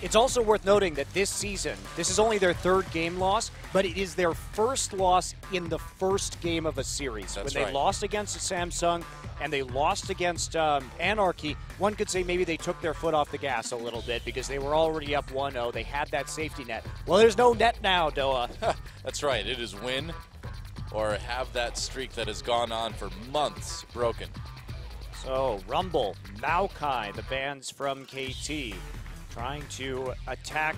It's also worth noting that this season, this is only their third game loss, but it is their first loss in the first game of a series. That's when they lost against Samsung and they lost against Anarchy, one could say maybe they took their foot off the gas a little bit because they were already up 1-0. They had that safety net. Well, there's no net now, Doa. That's right. It is win or have that streak that has gone on for months broken. So, Rumble, Maokai, the bands from KT, trying to attack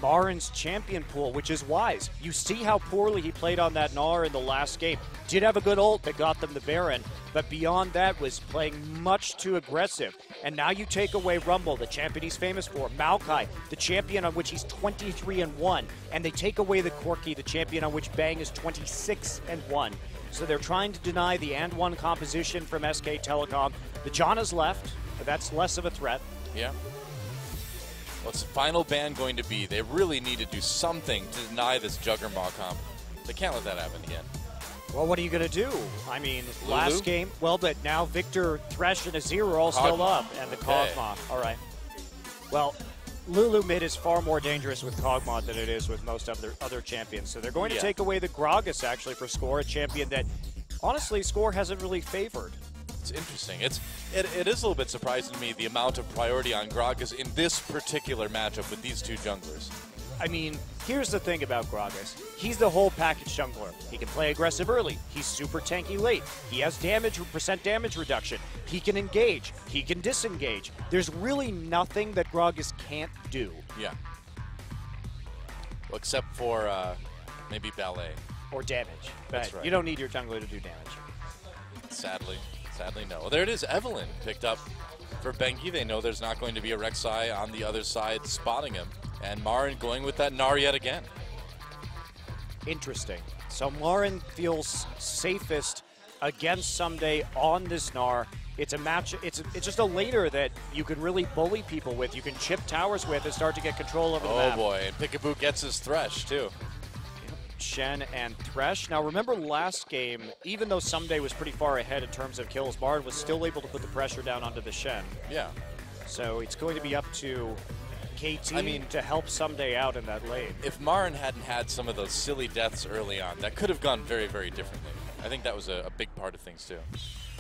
Marin's champion pool, which is wise. You see how poorly he played on that Gnar in the last game. Did have a good ult that got them the Baron, but beyond that was playing much too aggressive. And now you take away Rumble, the champion he's famous for, Maokai, the champion on which he's 23-1, and they take away the Corki, the champion on which Bang is 26-1. So they're trying to deny the and-1 composition from SK Telecom. The Janna's left, but that's less of a threat. Yeah. What's the final ban going to be? They really need to do something to deny this Juggernaut comp. They can't let that happen again. Well, what are you going to do? I mean, Lulu? last game, well, but now Victor, Thresh, and Azir are all still up, and the Kog'Maw. All right. Well, Lulu mid is far more dangerous with Kog'Maw than it is with most other champions. So they're going to take away the Gragas, actually, for Score, a champion that, honestly, Score hasn't really favored. It's interesting. It is a little bit surprising to me the amount of priority on Gragas in this particular matchup with these two junglers. I mean, here's the thing about Gragas. He's the whole package jungler. He can play aggressive early. He's super tanky late. He has percent damage reduction. He can engage. He can disengage. There's really nothing that Gragas can't do. Yeah. Well, except for maybe ballet. Or damage. But That's right. You don't need your jungler to do damage. Sadly no. Well, there it is. Evelyn picked up for Bengi. They know there's not going to be a Rek'Sai on the other side spotting him. And Marin going with that Gnar yet again. Interesting. So Marin feels safest against Someday on this Gnar. It's a match. It's just a later that you can really bully people with. You can chip towers with and start to get control over the map. Oh boy, and Peekaboo gets his Thresh too. Shen and Thresh. Now remember last game, even though Someday was pretty far ahead in terms of kills, Marin was still able to put the pressure down onto the Shen. Yeah. So it's going to be up to KT to help Someday out in that lane. If Marin hadn't had some of those silly deaths early on, that could have gone very, very differently. I think that was a big part of things too.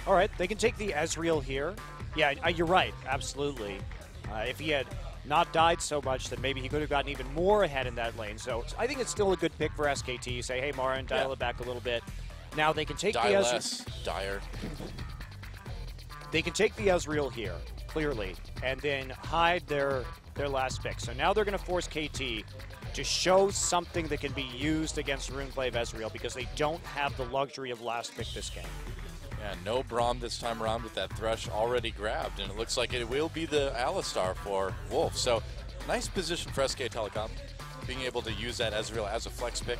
All right, they can take the Ezreal here. Yeah, you're right, absolutely. If he had not died so much, then maybe he could have gotten even more ahead in that lane. So I think it's still a good pick for SKT. Say, hey, Marin, dial it back a little bit. Now they can take the Ezreal. Dire. They can take the Ezreal here, clearly, and then hide their last pick. So now they're going to force KT to show something that can be used against Runeclave Ezreal because they don't have the luxury of last pick this game. Yeah, no Braum this time around with that Thresh already grabbed, and it looks like it will be the Alistar for Wolf. So nice position for SK Telecom, being able to use that Ezreal as a flex pick.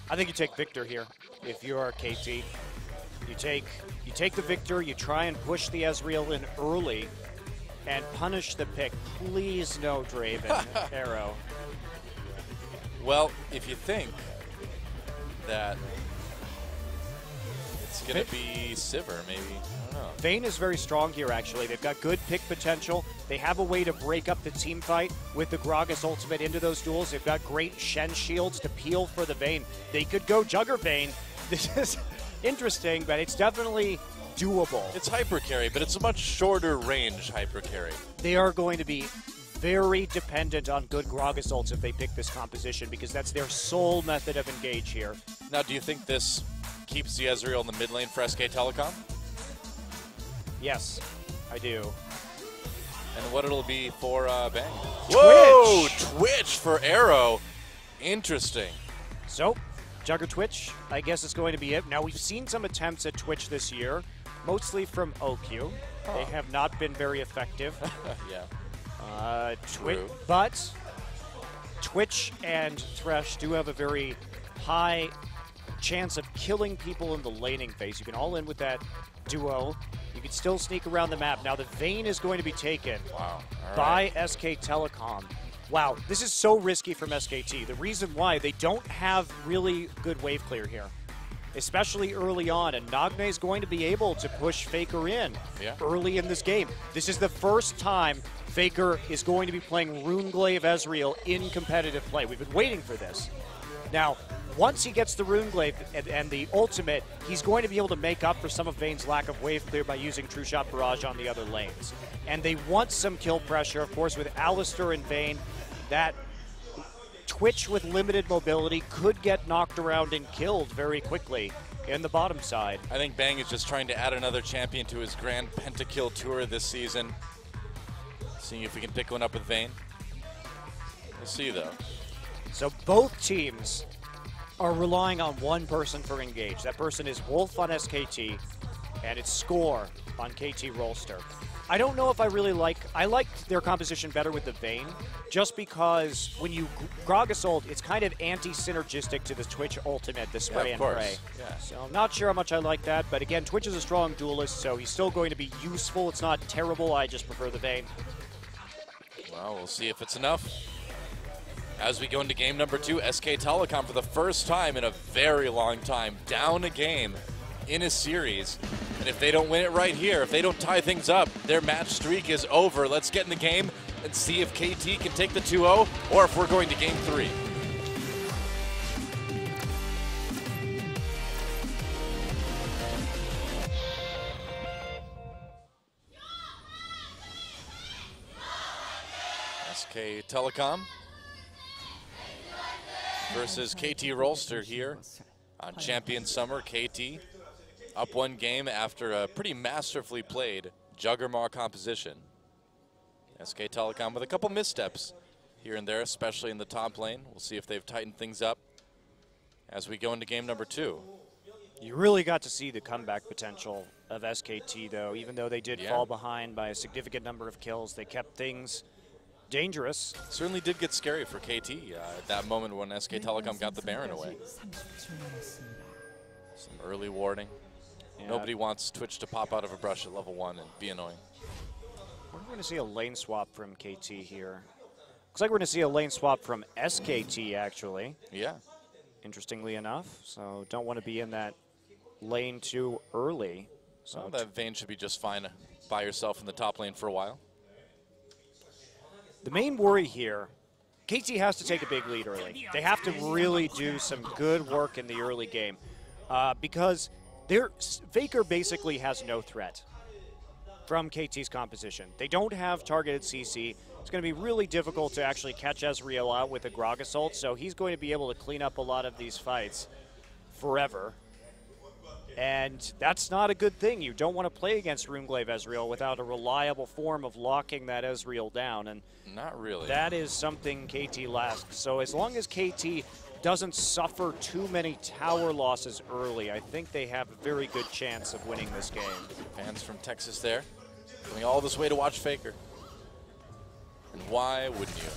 I think you take Victor here if you are KT. You take the Victor, you try and push the Ezreal in early and punish the pick. Please no Draven Arrow. Well, if you think that it's going to be Sivir, maybe. I don't know. Vayne is very strong here, actually. They've got good pick potential. They have a way to break up the team fight with the Gragas ultimate into those duels. They've got great Shen shields to peel for the Vayne. They could go Jugger Vayne. This is interesting, but it's definitely doable. It's hyper carry, but it's a much shorter range hyper carry. They are going to be very dependent on good Gragas ults if they pick this composition because that's their sole method of engage here. Now, do you think this keeps the Ezreal in the mid lane for SK Telecom? Yes, I do. And what it'll be for Bang? Twitch. Whoa! Twitch for Arrow. Interesting. So, Jugger Twitch, I guess it's going to be it. Now, we've seen some attempts at Twitch this year, mostly from OQ. They have not been very effective. Yeah. But Twitch and Thresh do have a very high chance of killing people in the laning phase. You can all in with that duo. You can still sneak around the map. Now the Vayne is going to be taken by SK Telecom. Wow, this is so risky from SKT. The reason why, they don't have really good wave clear here, especially early on, and Nagne is going to be able to push Faker in early in this game. This is the first time Faker is going to be playing Runeglaive Ezreal in competitive play. We've been waiting for this. Now, once he gets the Runeglaive and the ultimate, he's going to be able to make up for some of Vayne's lack of wave clear by using True Shot Barrage on the other lanes. And they want some kill pressure. Of course, with Alistar and Vayne, that Twitch with limited mobility could get knocked around and killed very quickly in the bottom side. I think Bang is just trying to add another champion to his grand pentakill tour this season. Seeing if we can pick one up with Vayne. We'll see, though. So both teams are relying on one person for engage. That person is Wolf on SKT, and it's Score on KT Rolster. I don't know if I really I liked their composition better with the Vayne, just because when you Gragas ult, it's kind of anti-synergistic to the Twitch ultimate, the spray and pray. Yeah. So I'm not sure how much I like that, but again, Twitch is a strong duelist, so he's still going to be useful. It's not terrible, I just prefer the Vayne. Well, we'll see if it's enough. As we go into game number 2, SK Telecom for the first time in a very long time, down a game in a series. And if they don't win it right here, if they don't tie things up, their match streak is over. Let's get in the game and see if KT can take the 2-0 or if we're going to game 3. SK Telecom versus KT Rolster here on Champion Summer. KT up one game after a pretty masterfully played Juggernaut composition. SK Telecom with a couple missteps here and there, especially in the top lane. We'll see if they've tightened things up as we go into game number 2. You really got to see the comeback potential of SKT, though. Even though they did fall behind by a significant number of kills, they kept things dangerous. Certainly did get scary for KT at that moment when SK Telecom got the Baron away. Some early warding. Yeah. Nobody wants Twitch to pop out of a brush at level 1 and be annoying. We're going to see a lane swap from KT here. Looks like we're going to see a lane swap from SKT, actually. Yeah. Interestingly enough. So don't want to be in that lane too early. So well, that Vayne should be just fine by yourself in the top lane for a while. The main worry here, KT has to take a big lead early. They have to really do some good work in the early game because Faker basically has no threat from KT's composition. They don't have targeted CC. It's going to be really difficult to actually catch Ezreal out with a Gragas ult, so he's going to be able to clean up a lot of these fights forever. And that's not a good thing. You don't want to play against Runeglaive Ezreal without a reliable form of locking that Ezreal down. And not really. That is something KT lacks. So as long as KT doesn't suffer too many tower losses early, I think they have a very good chance of winning this game. Fans from Texas there, coming all this way to watch Faker. And why wouldn't you?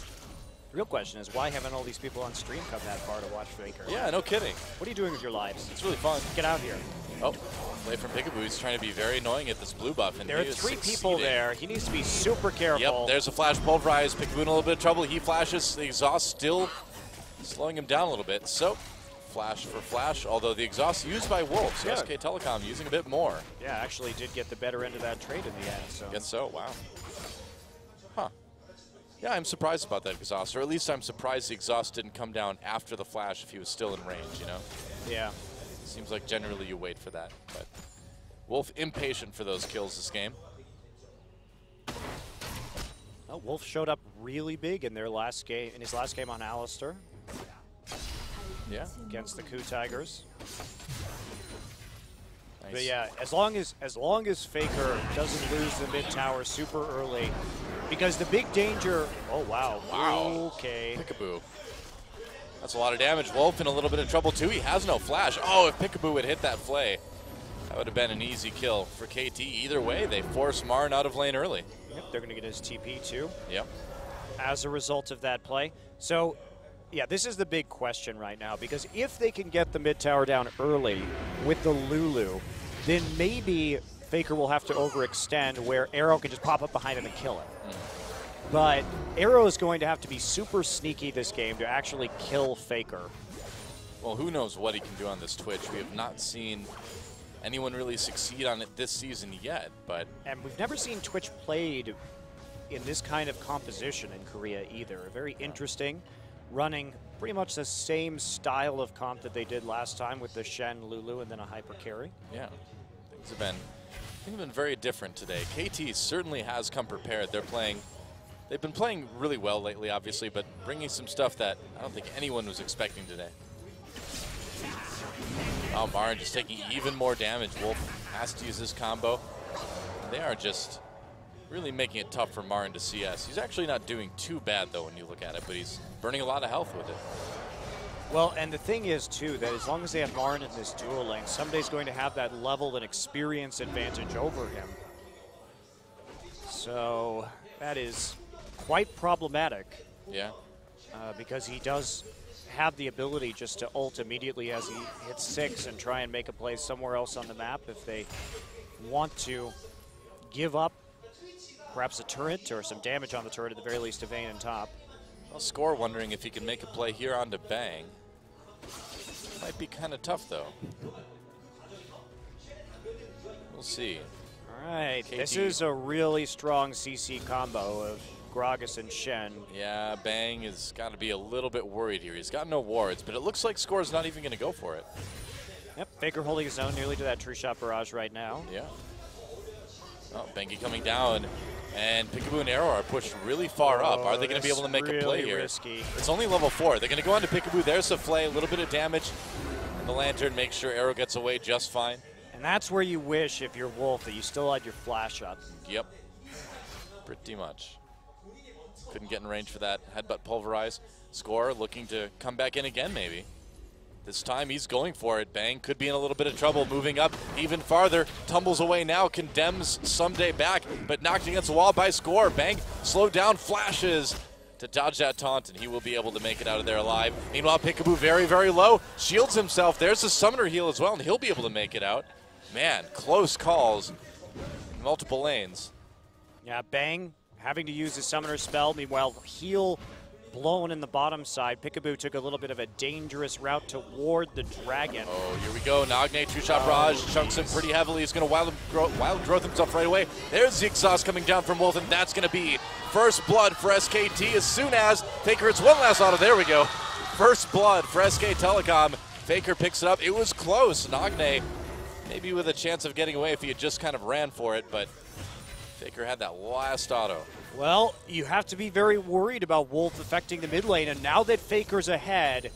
The real question is, why haven't all these people on stream come that far to watch Faker? Yeah, no kidding. What are you doing with your lives? It's really fun. Get out here. Oh, play from Peekaboo. He's trying to be very annoying at this blue buff. And there are 3 people there. He needs to be super careful. Yep, there's a flash pulverize. Peekaboo in a little bit of trouble. He flashes. The exhaust still slowing him down a little bit. So, flash for flash, although the exhaust used by Wolf. So SK Telecom using a bit more. Yeah, actually did get the better end of that trade in the end. So. Guess so, wow. Huh. Yeah, I'm surprised about that exhaust, or at least I'm surprised the exhaust didn't come down after the flash if he was still in range, you know? Yeah. Seems like generally you wait for that, but Wolf impatient for those kills this game. Well, Wolf showed up really big in their last game, in his last game on Alistar. Yeah. Against the Coup Tigers. Nice. But yeah, as long as Faker doesn't lose the mid tower super early, because the big danger. Oh wow! Wow. Okay. Peekaboo. That's a lot of damage. Wolf in a little bit of trouble too. He has no flash. Oh, if Peekaboo would hit that flay, that would have been an easy kill for KT. Either way, they force Marn out of lane early. Yep, they're going to get his TP too. Yep. As a result of that play. So, yeah, this is the big question right now, because if they can get the mid tower down early with the Lulu, then maybe Faker will have to overextend where Arrow can just pop up behind him and kill him. But Arrow is going to have to be super sneaky this game to actually kill Faker. Well, who knows what he can do on this Twitch. We have not seen anyone really succeed on it this season yet, but... And we've never seen Twitch played in this kind of composition in Korea either. Very interesting, running pretty much the same style of comp that they did last time with the Shen, Lulu, and then a hyper carry. Yeah, things have been very different today. KT certainly has come prepared. They've been playing really well lately, obviously, but bringing some stuff that I don't think anyone was expecting today. Oh, Marin just taking even more damage. Wolf has to use this combo. They are just really making it tough for Marin to CS. He's actually not doing too bad, though, when you look at it, but he's burning a lot of health with it. Well, and the thing is, too, that as long as they have Marin in this duel lane, somebody's going to have that level and experience advantage over him. So that is quite problematic. Yeah. Because he does have the ability just to ult immediately as he hits 6 and try and make a play somewhere else on the map if they want to give up perhaps a turret or some damage on the turret, at the very least, to Vayne and top. Well, Score wondering if he can make a play here onto Bang. Might be kind of tough, though. We'll see. All right, KT. This is a really strong CC combo of Gragas and Shen. Yeah, Bang has got to be a little bit worried here. He's got no wards, but it looks like Score's not even going to go for it. Yep, Faker holding his own nearly to that true shot barrage right now. Yeah. Oh, Bengi coming down, and Peekaboo and Arrow are pushed really far up. Are they going to be able to make a play here? Risky. It's only level 4. They're going to go on to Peekaboo. There's a flay, a little bit of damage. And the Lantern makes sure Arrow gets away just fine. And that's where you wish, if you're Wolf, that you still had your flash up. Yep. Pretty much. Couldn't get in range for that headbutt pulverize. Score looking to come back in again, maybe. This time he's going for it. Bang could be in a little bit of trouble, moving up even farther. Tumbles away now, condemns Someday back, but knocked against the wall by Score. Bang slowed down, flashes to dodge that taunt, and he will be able to make it out of there alive. Meanwhile, Peekaboo very, very low, shields himself. There's a summoner heal as well, and he'll be able to make it out. Man, close calls in multiple lanes. Yeah, Bang having to use his summoner spell. Meanwhile, heal blown in the bottom side. Peekaboo took a little bit of a dangerous route toward the dragon. Oh, here we go. Nagne, True Shot Barrage, chunks him pretty heavily. He's going to wild growth himself right away. There's the exhaust coming down from Wolf, and that's going to be first blood for SKT as soon as Faker hits one last auto. There we go. First blood for SK Telecom. Faker picks it up. It was close. Nagne maybe with a chance of getting away if he had just kind of ran for it, but Faker had that last auto. Well, you have to be very worried about Wolf affecting the mid lane, and now that Faker's ahead,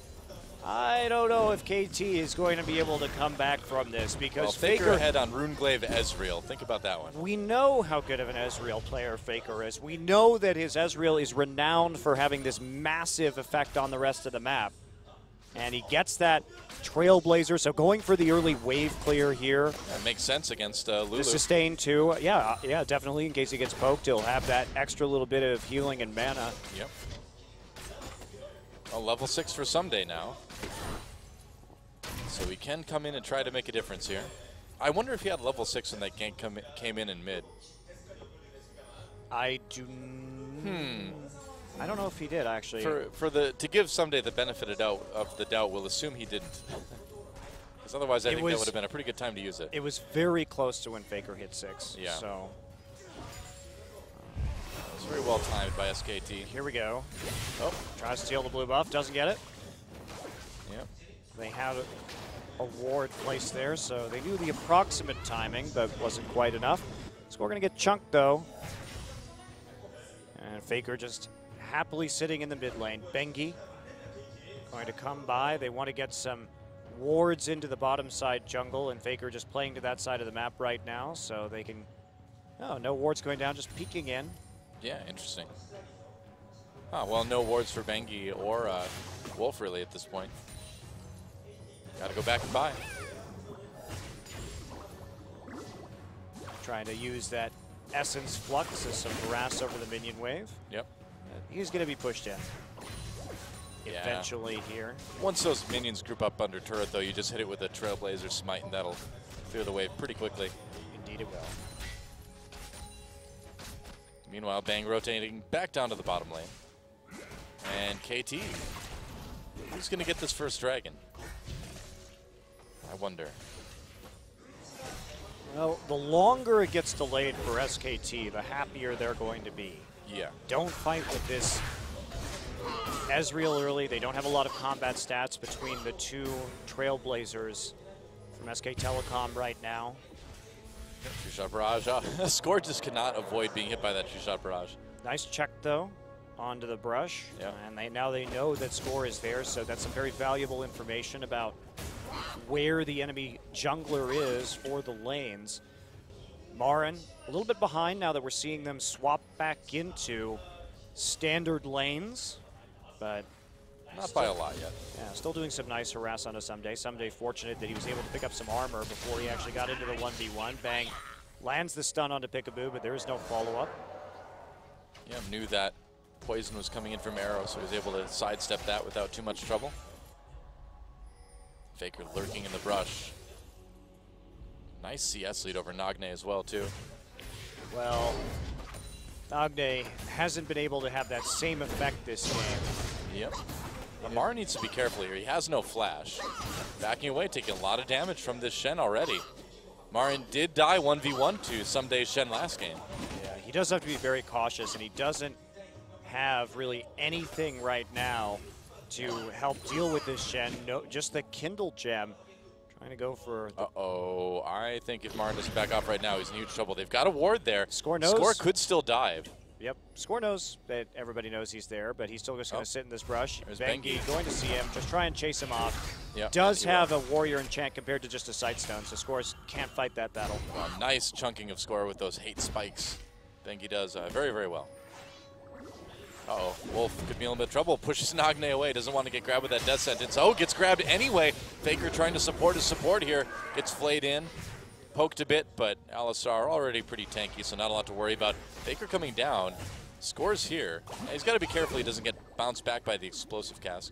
I don't know if KT is going to be able to come back from this, because Faker ahead on Runeglaive Ezreal. Think about that one. We know how good of an Ezreal player Faker is. We know that his Ezreal is renowned for having this massive effect on the rest of the map. And he gets that Trailblazer, so going for the early wave clear here. That makes sense against Lulu. The sustain too. Yeah, definitely. In case he gets poked, he'll have that extra little bit of healing and mana. Yep. Well, level 6 for Someday now. So he can come in and try to make a difference here. I wonder if he had level 6 when that gank came in mid. I do. I don't know if he did, actually. To give Someday the benefit of the doubt, we'll assume he didn't. Because otherwise, I think that would have been a pretty good time to use it. It was very close to when Faker hit 6. Yeah. So. It's very well timed by SKT. Here we go. Oh, tries to steal the blue buff, doesn't get it. Yep. They had a ward placed there, so they knew the approximate timing, but wasn't quite enough. So we're going to get chunked, though. And Faker just happily sitting in the mid lane. Bengi going to come by. They want to get some wards into the bottom side jungle, and Faker just playing to that side of the map right now, so they can... Oh, no wards going down, just peeking in. Yeah, interesting. Oh, well, no wards for Bengi or Wolf, really, at this point. Got to go back and buy. Trying to use that Essence Flux as some harass over the minion wave. Yep. He's going to be pushed in eventually here. Once those minions group up under turret, though, you just hit it with a Trailblazer Smite, and that'll clear the wave pretty quickly. Indeed it will. Meanwhile, Bang rotating back down to the bottom lane. And KT, who's going to get this first dragon? I wonder. Well, the longer it gets delayed for SKT, the happier they're going to be. Yeah. Don't fight with this Ezreal early. They don't have a lot of combat stats between the two Trailblazers from SK Telecom right now. Two-shot barrage. Score just cannot avoid being hit by that two-shot barrage. Nice check, though, onto the brush. Yeah. And now they know that Score is there, so that's some very valuable information about where the enemy jungler is for the lanes. Marin, a little bit behind now that we're seeing them swap back into standard lanes, but not by a lot yet. Yeah, still doing some nice harass on a Someday. Someday fortunate that he was able to pick up some armor before he actually got into the 1v1. Bang, lands the stun onto Peekaboo, but there is no follow-up. Yeah, knew that poison was coming in from Arrow, so he was able to sidestep that without too much trouble. Faker lurking in the brush. Nice CS lead over Nagne as well, too. Well, Nagne hasn't been able to have that same effect this game. Yep. Amar needs to be careful here. He has no flash. Backing away, taking a lot of damage from this Shen already. Marin did die 1v1 to Someday's Shen last game. Yeah, he does have to be very cautious, and he doesn't have really anything right now to help deal with this Shen. No, just the Kindle gem. Trying to go for... Uh-oh. I think if Marin doesn't back off right now, he's in huge trouble. They've got a ward there. Score knows. Score could still dive. Yep. Score knows that everybody knows he's there, but he's still just going to sit in this brush. There's Bengi going to see him, just try and chase him off. Yep, does have a warrior enchant compared to just a sightstone, so Scores can't fight that battle. Nice chunking of Score with those hate spikes. Bengi does very, very well. Uh-oh, Wolf could be in a little bit of trouble. Pushes Nagne away, doesn't want to get grabbed with that death sentence. Oh, gets grabbed anyway. Faker trying to support his support here. Gets flayed in, poked a bit, but Alistar already pretty tanky, so not a lot to worry about. Faker coming down, Scores here. He's got to be careful he doesn't get bounced back by the explosive cask.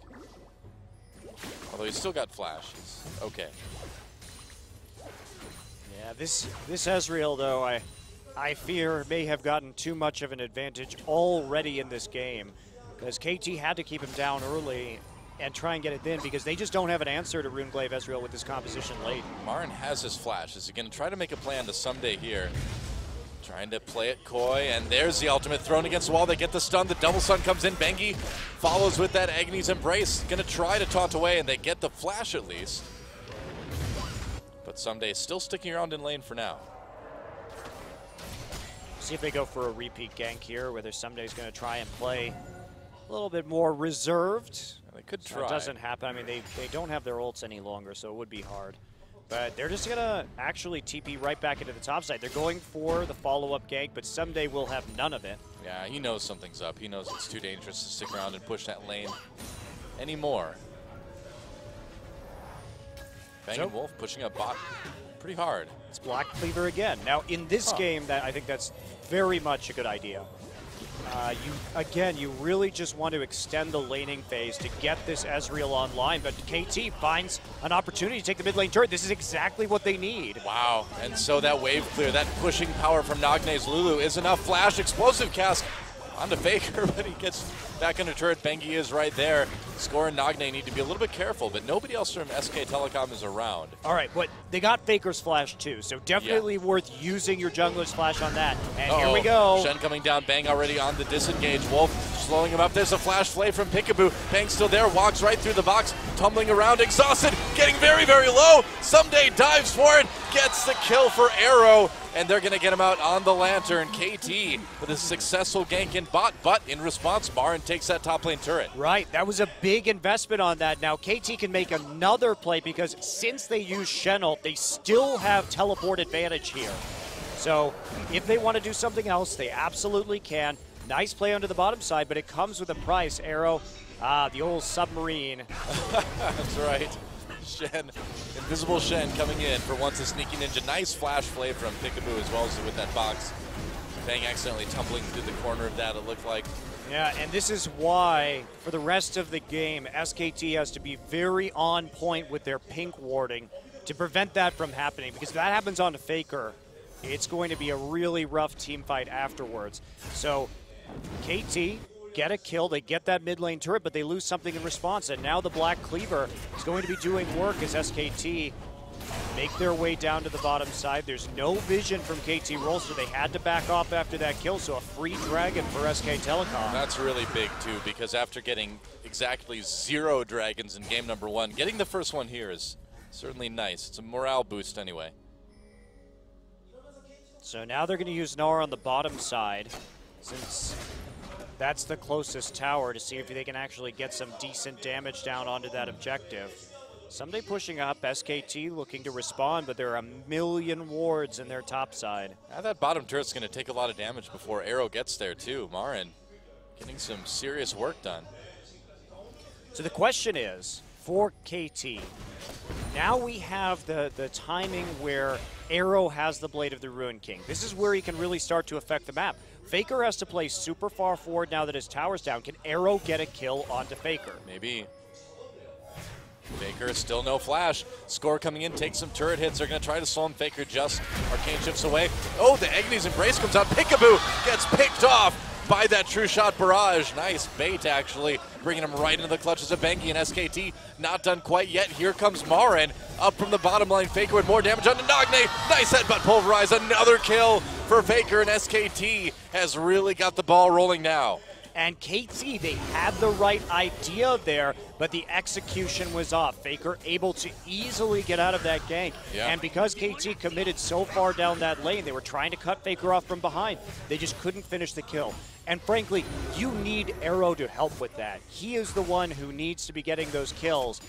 Although he's still got flash. He's okay. Yeah, this Ezreal, though, I fear may have gotten too much of an advantage already in this game, because KT had to keep him down early and try and get it in, because they just don't have an answer to Runeglaive Ezreal with this composition late. Marin has his flash. Is he going to try to make a plan to Someday here? Trying to play it coy, and there's the ultimate thrown against the wall. They get the stun. The double stun comes in. Bengi follows with that Agony's Embrace. Going to try to taunt away, and they get the flash at least. But Someday is still sticking around in lane for now. See if they go for a repeat gank here, whether Someday's going to try and play a little bit more reserved. They could So try. it doesn't happen. I mean, they don't have their ults any longer, so it would be hard. But they're just going to actually TP right back into the top side. They're going for the follow-up gank, but Someday will have none of it. Yeah, he knows something's up. He knows it's too dangerous to stick around and push that lane anymore. Bang & Wolf pushing up bot pretty hard. It's Black Cleaver again. Now, in this game, I think that's very much a good idea. You really just want to extend the laning phase to get this Ezreal online, but KT finds an opportunity to take the mid lane turret. This is exactly what they need. Wow, and so that wave clear, that pushing power from Nagne's Lulu is enough. Flash, explosive cast onto Faker, but he gets back into turret. Bengi is right there. Score and Nagne need to be a little bit careful, but nobody else from SK Telecom is around. All right, but they got Faker's flash too, so definitely worth using your jungler's flash on that. And here we go. Shen coming down, Bang already on the disengage. Wolf slowing him up. There's a flash flay from Peekaboo. Bang still there, walks right through the box, tumbling around, exhausted, getting very, very low. Someday dives for it, gets the kill for Arrow, and they're going to get him out on the Lantern. KT with a successful gank in bot, but in response, Marin takes that top lane turret. Right, that was a big investment on that. Now, KT can make another play because since they use Shen ult, they still have teleport advantage here. So if they want to do something else, they absolutely can. Nice play onto the bottom side, but it comes with a price. Arrow, the old submarine. That's right. Shen, invisible Shen coming in for once a sneaky ninja. Nice flash play from Peekaboo as well as with that box. Bang accidentally tumbling through the corner of that, it looked like. Yeah, and this is why, for the rest of the game, SKT has to be very on point with their pink warding to prevent that from happening, because if that happens on a Faker, it's going to be a really rough team fight afterwards. So, KT get a kill, they get that mid lane turret, but they lose something in response, and now the Black Cleaver is going to be doing work as SKT make their way down to the bottom side. There's no vision from KT Rolster. They had to back off after that kill, so a free dragon for SK Telecom. That's really big, too, because after getting exactly 0 dragons in game number 1, getting the first one here is certainly nice. It's a morale boost anyway. So now they're going to use Gnar on the bottom side, since that's the closest tower, to see if they can actually get some decent damage down onto that objective. Someday pushing up, SKT looking to respond, but there are a million wards in their top side. Now that bottom turret's going to take a lot of damage before Arrow gets there too. Marin getting some serious work done. So the question is, for KT, now we have the timing where Arrow has the Blade of the Ruin King. This is where he can really start to affect the map. Faker has to play super far forward now that his tower's down. Can Arrow get a kill onto Faker? Maybe. Faker, still no flash. Score coming in, takes some turret hits. They're going to try to slow him. Faker just arcane shifts away. Oh, the Agnes Embrace comes out. Peekaboo gets picked off by that True Shot Barrage. Nice bait, actually, bringing him right into the clutches of Bengi, and SKT not done quite yet. Here comes Marin up from the bottom lane. Faker with more damage onto Nagne. Nice headbutt pulverize. Another kill for Faker, and SKT has really got the ball rolling now. And KT, they had the right idea there, but the execution was off. Faker able to easily get out of that gank. Yeah. And because KT committed so far down that lane, they were trying to cut Faker off from behind. They just couldn't finish the kill. And frankly, you need Arrow to help with that. He is the one who needs to be getting those kills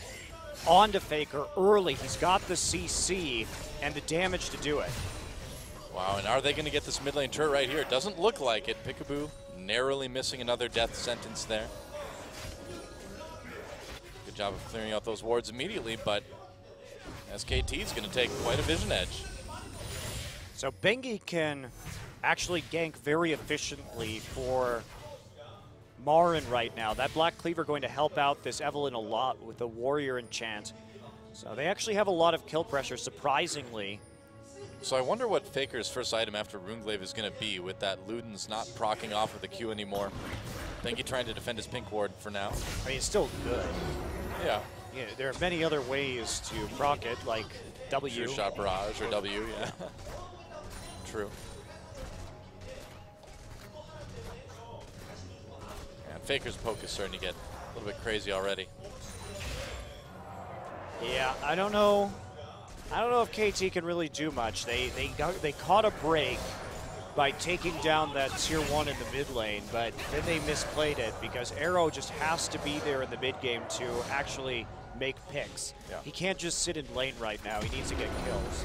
onto Faker early. He's got the CC and the damage to do it. Wow, and are they going to get this mid lane turret right here? It doesn't look like it. Peekaboo narrowly missing another death sentence there. Good job of clearing out those wards immediately, but SKT is going to take quite a vision edge. So Bengi can actually gank very efficiently for Marin right now. That Black Cleaver going to help out this Evelynn a lot with the Warrior enchant. So they actually have a lot of kill pressure, surprisingly. So I wonder what Faker's first item after Runeglaive is going to be, with that Luden's not proccing off of the Q anymore. Bengi trying to defend his pink ward for now. I mean, it's still good. Yeah. Yeah, there are many other ways to proc it, like W. True Shot Barrage or W, yeah. True. And Faker's poke is starting to get a little bit crazy already. Yeah, I don't know if KT can really do much. They caught a break by taking down that tier 1 in the mid lane, but then they misplayed it because Arrow just has to be there in the mid game to actually make picks. Yeah. He can't just sit in lane right now. He needs to get kills.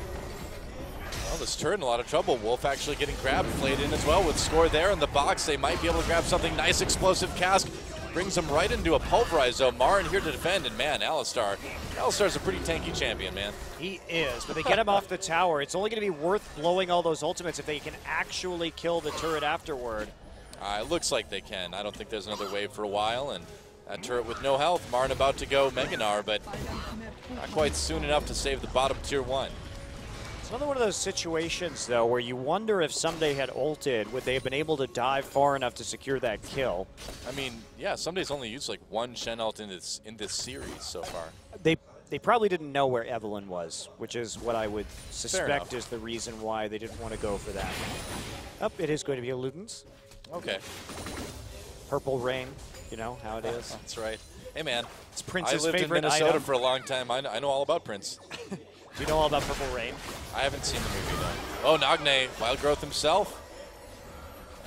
Well, this turret in a lot of trouble. Wolf actually getting grabbed, played in as well with Score there in the box. They might be able to grab something nice. Explosive cask brings him right into a pulverize zone. Marin here to defend, and man, Alistar's a pretty tanky champion, man. He is, but they get him off the tower. It's only going to be worth blowing all those ultimates if they can actually kill the turret afterward. It looks like they can. I don't think there's another wave for a while, and that turret with no health. Marin about to go Mega Gnar, but not quite soon enough to save the bottom tier 1. It's another one of those situations, though, where you wonder if Someday had ulted, would they have been able to dive far enough to secure that kill? I mean, yeah, Someday's only used like one Shen ult in this series so far. They probably didn't know where Evelynn was, which is what I would suspect is the reason why they didn't want to go for that. Oh, it is going to be a Luden's. Okay. Purple Rain, you know how it is. That's right. Hey, man. It's Prince's I lived in favorite Minnesota item. for a long time. I know all about Prince. Do you know all about Purple Rain? I haven't seen the movie, though. Oh, Nagne, Wild Growth himself.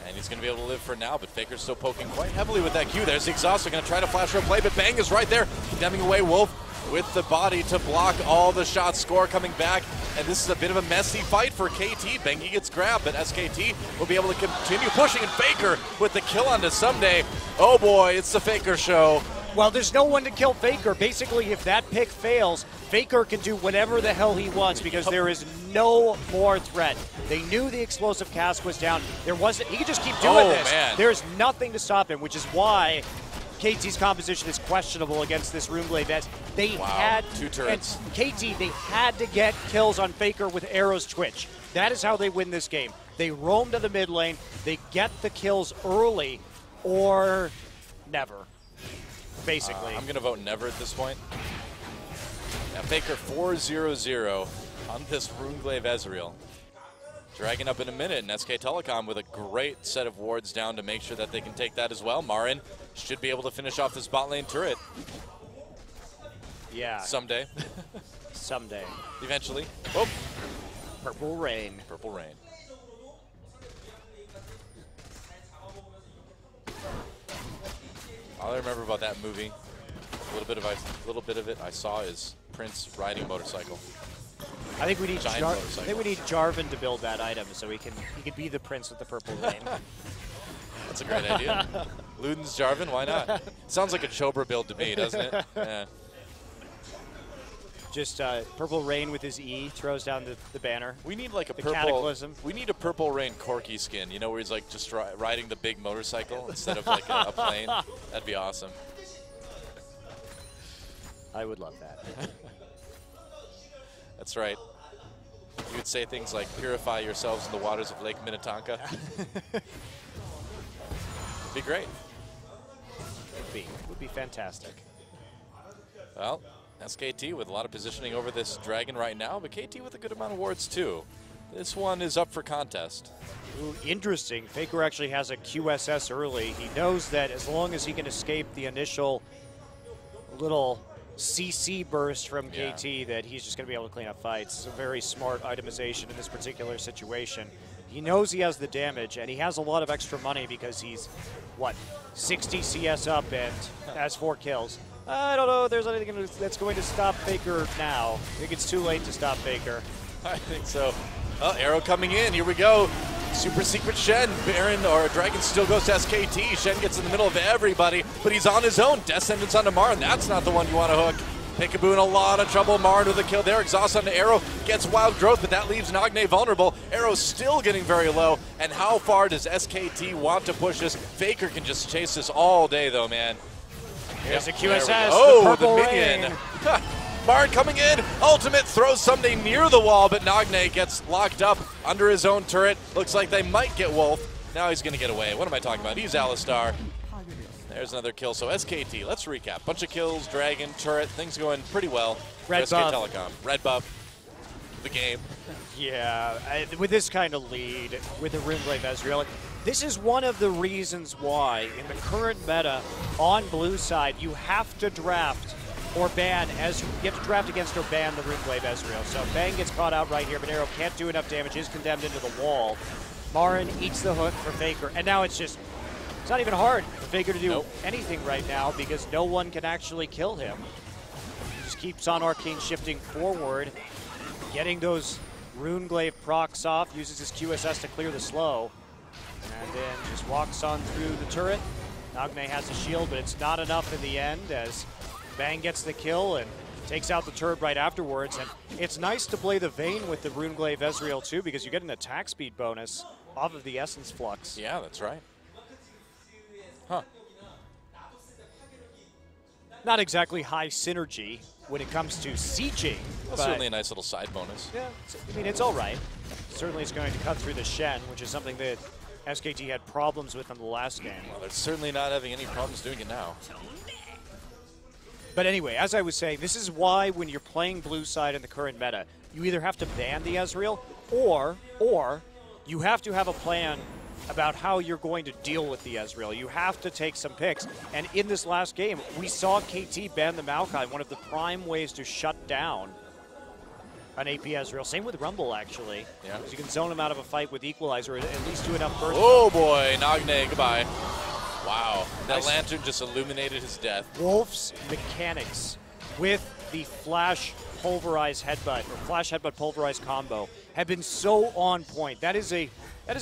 And he's going to be able to live for now, but Faker's still poking quite heavily with that Q. There's the exhaust. They're going to try to flash her play, but Bang is right there, condemning away Wolf with the body to block all the shots. Score coming back, and this is a bit of a messy fight for KT. Bengi gets grabbed, but SKT will be able to continue pushing, and Faker with the kill onto Someday. Oh boy, it's the Faker show. Well, there's no one to kill Faker. Basically, if that pick fails, Faker can do whatever the hell he wants because there is no more threat. They knew the explosive cask was down. He could just keep doing this. Man. There's nothing to stop him, which is why KT's composition is questionable against this Runeglaive. As they had 2 turrets. And KT, they had to get kills on Faker with Arrow's Twitch. That is how they win this game. They roam to the mid lane, they get the kills early, or never. Basically. I'm going to vote never at this point. Yeah, Faker 4-0-0 on this Runeglaive Ezreal. Dragging up in a minute, and SK Telecom with a great set of wards down to make sure that they can take that as well. Marin should be able to finish off this bot lane turret. Yeah. Someday. Someday. Eventually. Oh. Purple Rain. Purple Rain. All I remember about that movie, a little bit of it I saw, is Prince riding a motorcycle. I think we need Giant Jarvan to build that item so he can be the prince with the purple rain. That's a great idea. Luden's Jarvan, why not? Sounds like a Chobra build to me, doesn't it? Yeah. Just purple rain with his E throws down the banner. We need like a the purple. Cataclysm. We need a purple rain Corky skin. You know, where he's like just riding the big motorcycle instead of like a plane. That'd be awesome. I would love that. That's right. You would say things like, purify yourselves in the waters of Lake Minnetonka. Be great. Would be fantastic. Well, SKT with a lot of positioning over this dragon right now, but KT with a good amount of wards too. This one is up for contest. Ooh, interesting. Faker actually has a QSS early. He knows that as long as he can escape the initial little CC burst from KT, that he's just going to be able to clean up fights. It's a very smart itemization in this particular situation. He knows he has the damage, and he has a lot of extra money because he's, what, 60 CS up and has 4 kills. I don't know if there's anything that's going to stop Faker now. I think it's too late to stop Faker. I think so. Oh, arrow coming in. Here we go. Super secret Shen. Baron or Dragon still goes to SKT. Shen gets in the middle of everybody, but he's on his own. Death Sentence onto Marin. That's not the one you want to hook. Peekaboo in a lot of trouble. Marin with a kill there. Exhaust onto Arrow. Gets Wild Growth, but that leaves Nagne vulnerable. Arrow still getting very low. And how far does SKT want to push this? Faker can just chase this all day, though, man. Here's a QSS. Oh, the minion. Marin coming in. Ultimate throws Someday near the wall, but Nagne gets locked up under his own turret. Looks like they might get Wolf. Now he's going to get away. What am I talking about? He's Alistar. There's another kill. So SKT, let's recap. Bunch of kills, Dragon, turret, things going pretty well. Red SK buff. Telecom. Red buff. The game. Yeah, with this kind of lead, with the Runeglaive Ezreal, this is one of the reasons why in the current meta on blue side you have to draft or ban you have to draft against or ban the Runeglaive Ezreal. So Bang gets caught out right here, but Arrow can't do enough damage, is condemned into the wall. Marin eats the hook for Faker, and now it's not even hard for Faker to do anything right now because no one can actually kill him. He just keeps on Arcane shifting forward, getting those Runeglaive procs off, uses his QSS to clear the slow, and then just walks on through the turret. Nagne has a shield, but it's not enough in the end as Bang gets the kill and takes out the turret right afterwards. And it's nice to play the Vayne with the Runeglaive Ezreal too because you get an attack speed bonus off of the Essence Flux. Yeah, that's right. Huh. Not exactly high synergy when it comes to sieging. Well, certainly a nice little side bonus. Yeah, I mean, it's all right. Certainly it's going to cut through the Shen, which is something that SKT had problems with in the last game. Well, they're certainly not having any problems doing it now. But anyway, as I was saying, this is why when you're playing blue side in the current meta, you either have to ban the Ezreal or you have to have a plan about how you're going to deal with the Ezreal. You have to take some picks. And in this last game, we saw KT ban the Maokai, one of the prime ways to shut down an AP Ezreal. Same with Rumble, actually. Yeah. Because you can zone him out of a fight with Equalizer, at least do enough burst. Oh boy, Nagne, goodbye. Wow, that lantern just illuminated his death. Wolf's mechanics with the Flash Pulverize Headbutt, or Flash Headbutt Pulverize combo, have been so on point. That is a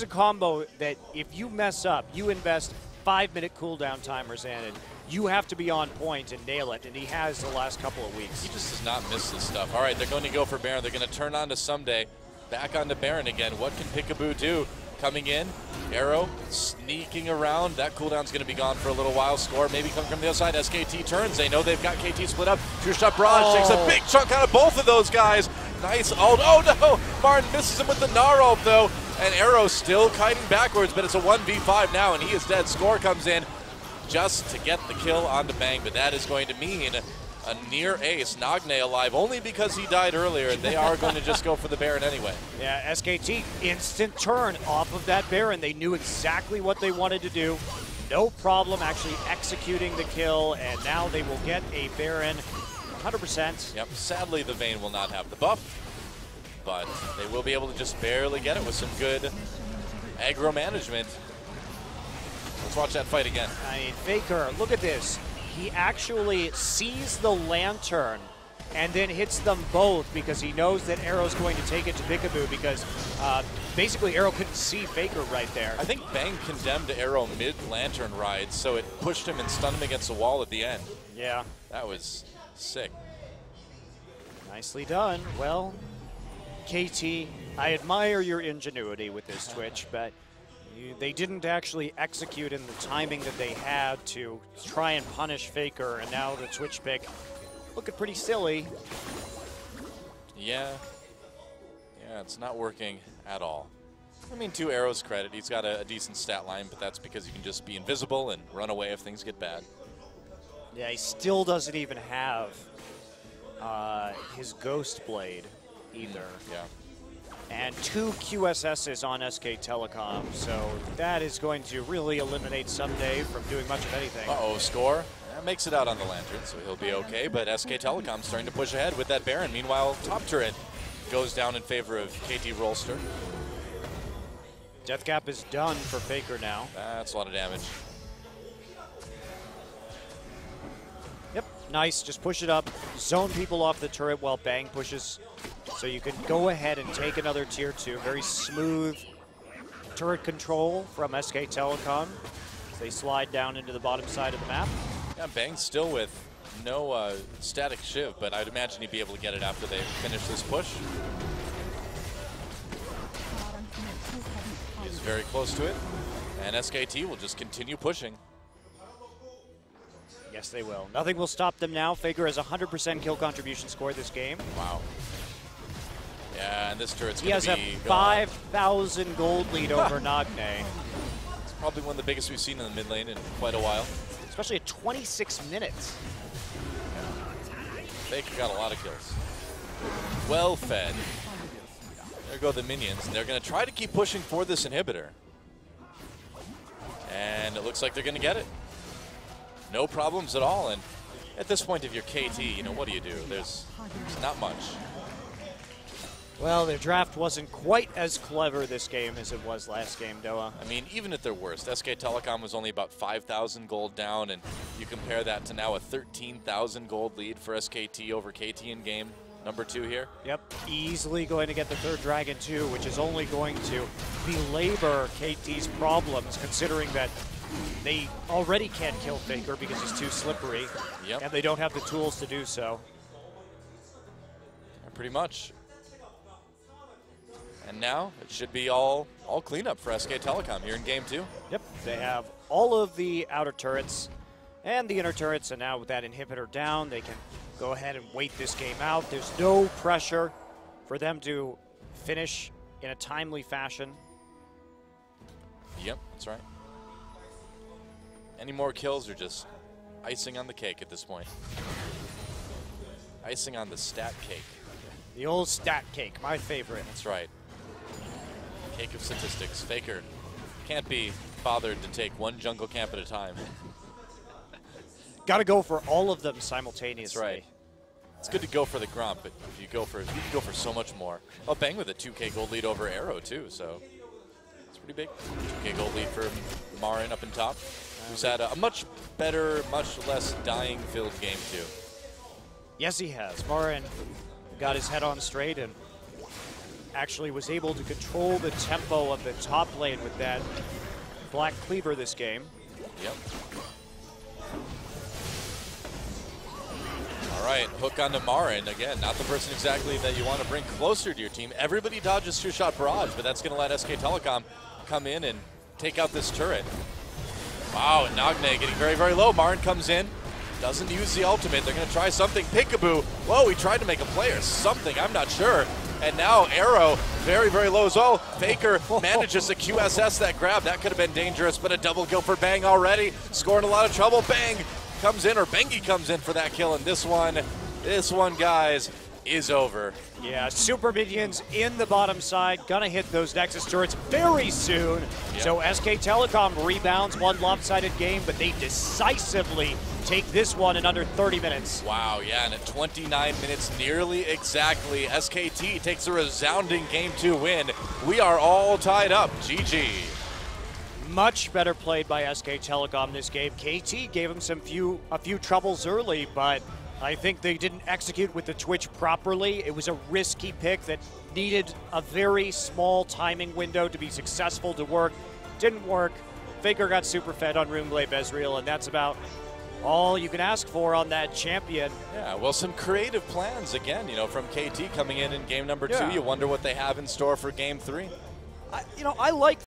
combo that if you mess up, you invest 5-minute cooldown timers in it. You have to be on point and nail it, and he has the last couple of weeks. He just does not miss this stuff. All right, they're going to go for Baron. They're going to turn on to Someday. Back on to Baron again. What can Peekaboo do? Coming in, Arrow sneaking around. That cooldown's going to be gone for a little while. Score maybe coming from the other side. SKT turns. They know they've got KT split up. Two-shot barrage takes a big chunk out of both of those guys. Nice ult. Oh no! Martin misses him with the Gnar ult though. And Arrow still kiting backwards, but it's a 1v5 now, and he is dead. Score comes in just to get the kill onto Bang, but that is going to mean A near ace. Nagne alive only because he died earlier, and they are going to just go for the Baron anyway. Yeah, SKT, instant turn off of that Baron. They knew exactly what they wanted to do. No problem actually executing the kill, and now they will get a Baron 100%. Yep, sadly the Vayne will not have the buff, but they will be able to just barely get it with some good aggro management. Let's watch that fight again. I mean, Faker, look at this. He actually sees the Lantern and then hits them both because he knows that Arrow's going to take it to Peekaboo because basically Arrow couldn't see Faker right there. I think Bang condemned Arrow mid-Lantern ride, so it pushed him and stunned him against the wall at the end. Yeah. That was sick. Nicely done. Well, KT, I admire your ingenuity with this Twitch, but they didn't actually execute in the timing that they had to try and punish Faker, and now the Twitch pick looking pretty silly. Yeah, it's not working at all. I mean, to Arrow's credit, he's got a decent stat line, but that's because he can just be invisible and run away if things get bad. Yeah, he still doesn't even have his Ghost Blade either. Yeah. And 2 QSSs on SK Telecom, so that is going to really eliminate Someday from doing much of anything. Uh-oh, score. That makes it out on the Lantern, so he'll be okay, but SK Telecom starting to push ahead with that Baron. Meanwhile, top turret goes down in favor of KT Rolster. Death Cap is done for Faker now. That's a lot of damage. Yep, nice, just push it up, zone people off the turret while Bang pushes. So you can go ahead and take another tier 2. Very smooth turret control from SK Telecom as they slide down into the bottom side of the map. Yeah, Bang's still with no static shiv, but I'd imagine he'd be able to get it after they finish this push. He's very close to it, and SKT will just continue pushing. Yes, they will. Nothing will stop them now. Faker has 100% kill contribution score this game. Wow. Yeah, and this turret's He going to has be a 5,000 gold lead over Nagne. It's probably one of the biggest we've seen in the mid lane in quite a while. Especially at 26 minutes. Faker got a lot of kills. Well fed. There go the minions, and they're going to try to keep pushing for this inhibitor. And it looks like they're going to get it. No problems at all, and at this point, if you're KT, you know, what do you do? There's not much. Well, their draft wasn't quite as clever this game as it was last game, Doa. I mean, even at their worst, SK Telecom was only about 5,000 gold down, and you compare that to now a 13,000 gold lead for SKT over KT in game number 2 here. Yep, easily going to get the 3rd Dragon too, which is only going to belabor KT's problems, considering that they already can't kill Faker because he's too slippery, and they don't have the tools to do so. Pretty much. And now it should be all cleanup for SK Telecom here in game 2. Yep, they have all of the outer turrets and the inner turrets, and now with that inhibitor down, they can go ahead and wait this game out. There's no pressure for them to finish in a timely fashion. Yep, that's right. Any more kills are just icing on the cake at this point. Icing on the stat cake. The old stat cake, my favorite. That's right. Cake of statistics. Faker can't be bothered to take one jungle camp at a time. Got to go for all of them simultaneously. That's right. It's good to go for the Grump, but if you can go for so much more. Oh, Bang with a 2K gold lead over Arrow too, so it's pretty big. 2K gold lead for Marin up in top, who's had a much better, much less dying-filled game too. Yes, he has. Marin got his head on straight and actually was able to control the tempo of the top lane with that Black Cleaver this game. Yep. All right, hook onto Marin. Again, not the person exactly that you want to bring closer to your team. Everybody dodges two-shot barrage, but that's going to let SK Telecom come in and take out this turret. Wow, and Nagne getting very, very low. Marin comes in, doesn't use the ultimate. They're going to try something. Peekaboo. Whoa, he tried to make a play or something. I'm not sure. And now Arrow, very, very low as well. Faker manages to QSS that grab. That could have been dangerous, but a double kill for Bang already. Scoring a lot of trouble. Bang comes in, or Bengi comes in for that kill, and this one, guys, is over. Yeah, Super Minions in the bottom side, gonna hit those Nexus turrets very soon. Yep. So SK Telecom rebounds one lopsided game, but they decisively take this one in under 30 minutes. Wow, yeah, and at 29 minutes, nearly exactly, SKT takes a resounding Game 2 win. We are all tied up. GG. Much better played by SK Telecom this game. KT gave them a few troubles early, but I think they didn't execute with the Twitch properly. It was a risky pick that needed a very small timing window to be successful to work. Didn't work. Faker got super fed on Runeblade Ezreal, and that's about all you can ask for on that champion. Yeah, well, some creative plans again, from KT coming in game number 2. Yeah. You wonder what they have in store for game 3. I like